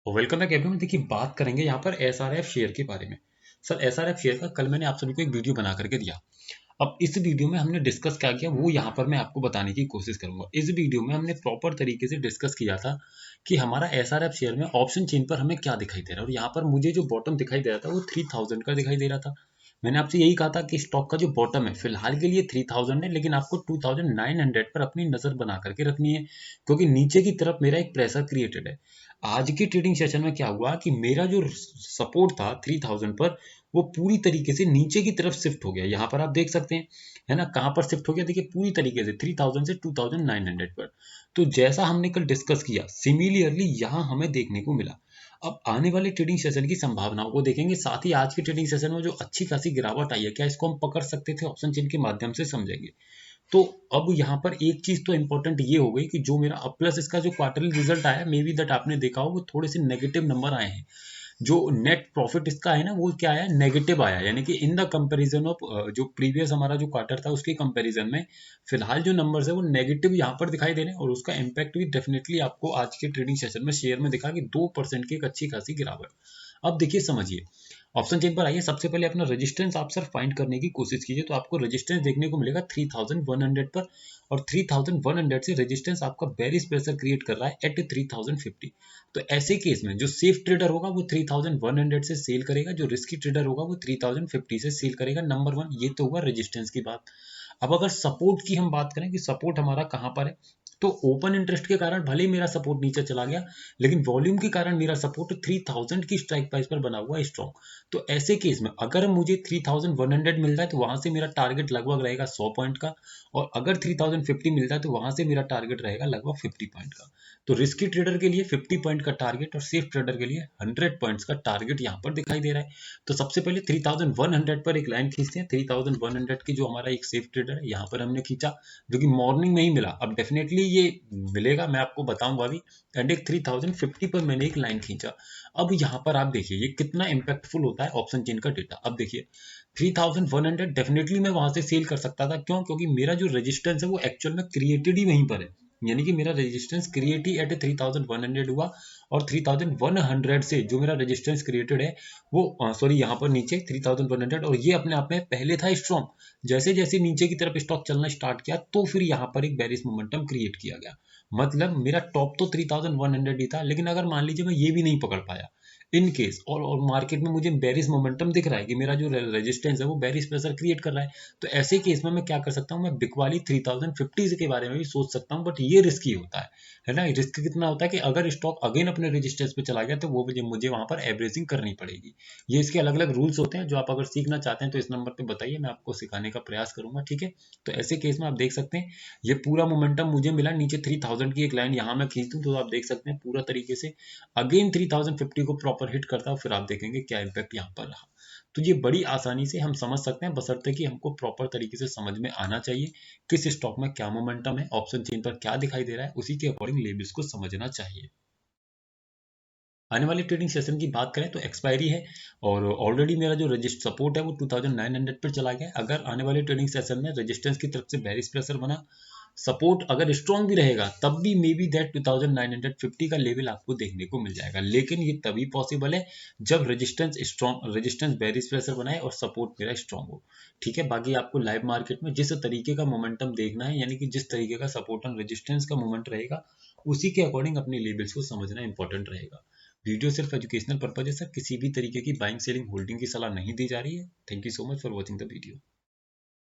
और welcome back everyone. देखिए बात करेंगे यहाँ पर एसआरएफ शेयर के बारे में। सर एसआरएफ शेयर का कल मैंने आप सभी को एक वीडियो बना करके दिया। अब इस वीडियो में हमने डिस्कस क्या किया वो यहाँ पर मैं आपको बताने की कोशिश करूंगा। इस वीडियो में हमने प्रॉपर तरीके से डिस्कस किया था कि हमारा एसआरएफ शेयर में ऑप्शन चेन पर हमें क्या दिखाई दे रहा है, और यहाँ पर मुझे जो बॉटम दिखाई दे रहा था वो 3000 का दिखाई दे रहा था। मैंने आपसे यही कहा था कि स्टॉक का जो बॉटम है फिलहाल के लिए 3000 है, लेकिन आपको 2900 पर अपनी नजर बना करके रखनी है, क्योंकि नीचे की तरफ मेरा एक प्रेशर क्रिएटेड है। आज की ट्रेडिंग सेशन में क्या हुआ कि मेरा जो सपोर्ट था 3000 पर वो पूरी तरीके से नीचे की तरफ शिफ्ट हो गया। यहाँ पर आप देख सकते हैं, है ना, कहाँ पर शिफ्ट हो गया, देखिए पूरी तरीके से 3000 से 2900 पर। तो जैसा हमने कल डिस्कस किया सिमिलरली यहाँ हमें देखने को मिला। अब आने वाले ट्रेडिंग सेशन की संभावनाओं को देखेंगे, साथ ही आज की ट्रेडिंग सेशन में जो अच्छी खासी गिरावट आई है क्या इसको हम पकड़ सकते थे, ऑप्शन चेन के माध्यम से समझेंगे। तो अब यहाँ पर एक चीज तो इंपॉर्टेंट ये हो गई कि जो मेरा अब प्लस इसका जो क्वार्टरली रिजल्ट आया मे बी दैट आपने देखा हो वो थोड़े से नेगेटिव नंबर आए हैं। जो नेट प्रॉफिट इसका है ना वो क्या आया, नेगेटिव आया, यानी कि इन द कंपैरिजन ऑफ जो प्रीवियस हमारा जो क्वार्टर था उसके कंपैरिजन में फिलहाल जो नंबर्स है वो नेगेटिव यहाँ पर दिखाई दे रहे हैं, और उसका इम्पैक्ट भी डेफिनेटली आपको आज के ट्रेडिंग सेशन में शेयर में दिखा कि 2% की एक अच्छी खासी गिरावट। अब देखिए समझिए, ऑप्शन चेन पर आइए। सबसे पहले अपना रेजिस्टेंस आप सर फाइंड करने की कोशिश कीजिए, तो आपको रेजिस्टेंस देखने को मिलेगा 3100 पर, और 3100 से रेजिस्टेंस आपका बेरिश प्रेशर क्रिएट कर रहा है एट 3050। तो ऐसे केस में जो सेफ ट्रेडर होगा वो 3100 से सेल करेगा, जो रिस्की ट्रेडर होगा वो 3050 से सेल करेगा। नंबर वन, ये तो हुआ रेजिस्टेंस की बात। अब अगर सपोर्ट की हम बात करें कि सपोर्ट हमारा कहाँ पर है, तो ओपन इंटरेस्ट के कारण भले ही मेरा सपोर्ट नीचे चला गया, लेकिन वॉल्यूम के कारण मेरा सपोर्ट 3000 की स्ट्राइक प्राइस पर बना हुआ है स्ट्रॉन्ग। तो ऐसे केस में अगर मुझे 3100 मिल रहा है तो वहां से मेरा टारगेट लगभग रहेगा 100 पॉइंट का, और अगर 3050 मिलता है तो वहां से मेरा टारगेट रहेगा लगभग 50 पॉइंट का। तो रिस्की ट्रेडर के लिए 50 पॉइंट का टारगेट और सेफ ट्रेडर के लिए 100 पॉइंट्स का टारगेट यहाँ पर दिखाई दे रहा है। तो सबसे पहले 3100 पर एक लाइन खींचते हैं। 3100 की जो हमारा एक सेफ ट्रेडर है यहाँ पर हमने खींचा, जो कि मॉर्निंग में ही मिला। अब डेफिनेटली ये मिलेगा, मैं आपको बताऊंगा अभी। एंड एक 3050 पर मैंने एक लाइन खींचा। अब यहाँ पर आप देखिए ये कितना इंपैक्टफुल होता है ऑप्शन चेन का डेटा। अब देखिए 3100 डेफिनेटली मैं वहां से सेल कर सकता था, क्यों, क्योंकि मेरा जो रेजिस्टेंस है वो एक्चुअल में क्रिएटेड ही वहीं पर है, यानी कि मेरा रेजिस्टेंस क्रिएट ही एट 3100 हुआ, और 3100 से जो मेरा रेजिस्टेंस क्रिएटेड है वो सॉरी यहाँ पर नीचे 3100, और ये अपने आप में पहले था स्ट्रॉन्ग। जैसे जैसे नीचे की तरफ स्टॉक चलना स्टार्ट किया तो फिर यहाँ पर एक बेरिश मोमेंटम क्रिएट किया गया। मतलब मेरा टॉप तो 3100 ही था, लेकिन अगर मान लीजिए मैं ये भी नहीं पकड़ पाया इन केस, और मार्केट में मुझे बेरिश मोमेंटम दिख रहा है कि मेरा जो रेजिस्टेंस है वो बेरिश प्रेशर क्रिएट कर रहा है, तो ऐसे केस में मैं क्या कर सकता हूँ, मैं बिग वाली 3050 के बारे में भी सोच सकता हूँ। बट ये रिस्की होता है ना। रिस्क कितना होता है कि अगर स्टॉक अगेन अपने रेजिस्टेंस पे चला गया तो वो मुझे वहां पर एवरेजिंग करनी पड़ेगी। ये इसके अलग अलग रूल्स होते हैं, जो आप अगर सीखना चाहते हैं तो इस नंबर पे बताइए, मैं आपको सिखाने का प्रयास करूंगा, ठीक है। तो ऐसे केस में आप देख सकते हैं ये पूरा मोमेंटम मुझे मिला नीचे 3000 की एक लाइन यहाँ मैं खींच दूं तो आप देख सकते हैं पूरा तरीके से अगेन 3050 को प्रॉपर हिट करता है, फिर आप देखेंगे क्या इम्पैक्ट यहाँ पर रहा। तो ये बड़ी आसानी से हम समझ सकते हैं, बशर्ते कि हमको प्रॉपर तरीके से समझ में आना चाहिए किस स्टॉक में क्या मोमेंटम है, ऑप्शन चेन पर क्या दिखाई दे रहा है, उसी के अकॉर्डिंग लेवल्स को समझना चाहिए। आने वाले ट्रेडिंग सेशन की बात करें तो एक्सपायरी है, और ऑलरेडी मेरा जो रजिस्ट सपोर्ट है वो 2900 पर चला गया है। अगर आने वाले ट्रेडिंग सेशन में रेजिस्टेंस की तरफ से बेरिश प्रेशर बना, सपोर्ट अगर स्ट्रॉन्ग भी रहेगा तब भी मे बी दैट 2950 का लेवल आपको देखने को मिल जाएगा, लेकिन ये तभी पॉसिबल है जब resistance strong, resistance bearish pressure बनाए और सपोर्ट मेरा स्ट्रॉन्ग हो, ठीक है। बाकी आपको लाइव मार्केट में जिस तरीके का मोमेंटम देखना है, यानी कि जिस तरीके का सपोर्ट एंड रेजिस्टेंस का मोमेंट रहेगा उसी के अकॉर्डिंग अपने लेवल्स को समझना इंपॉर्टेंट रहेगा। वीडियो सिर्फ एजुकेशनल पर्पज है सर, किसी भी तरीके की बाइंग सेलिंग होल्डिंग की सलाह नहीं दी जा रही है। Thank you so much for watching the video.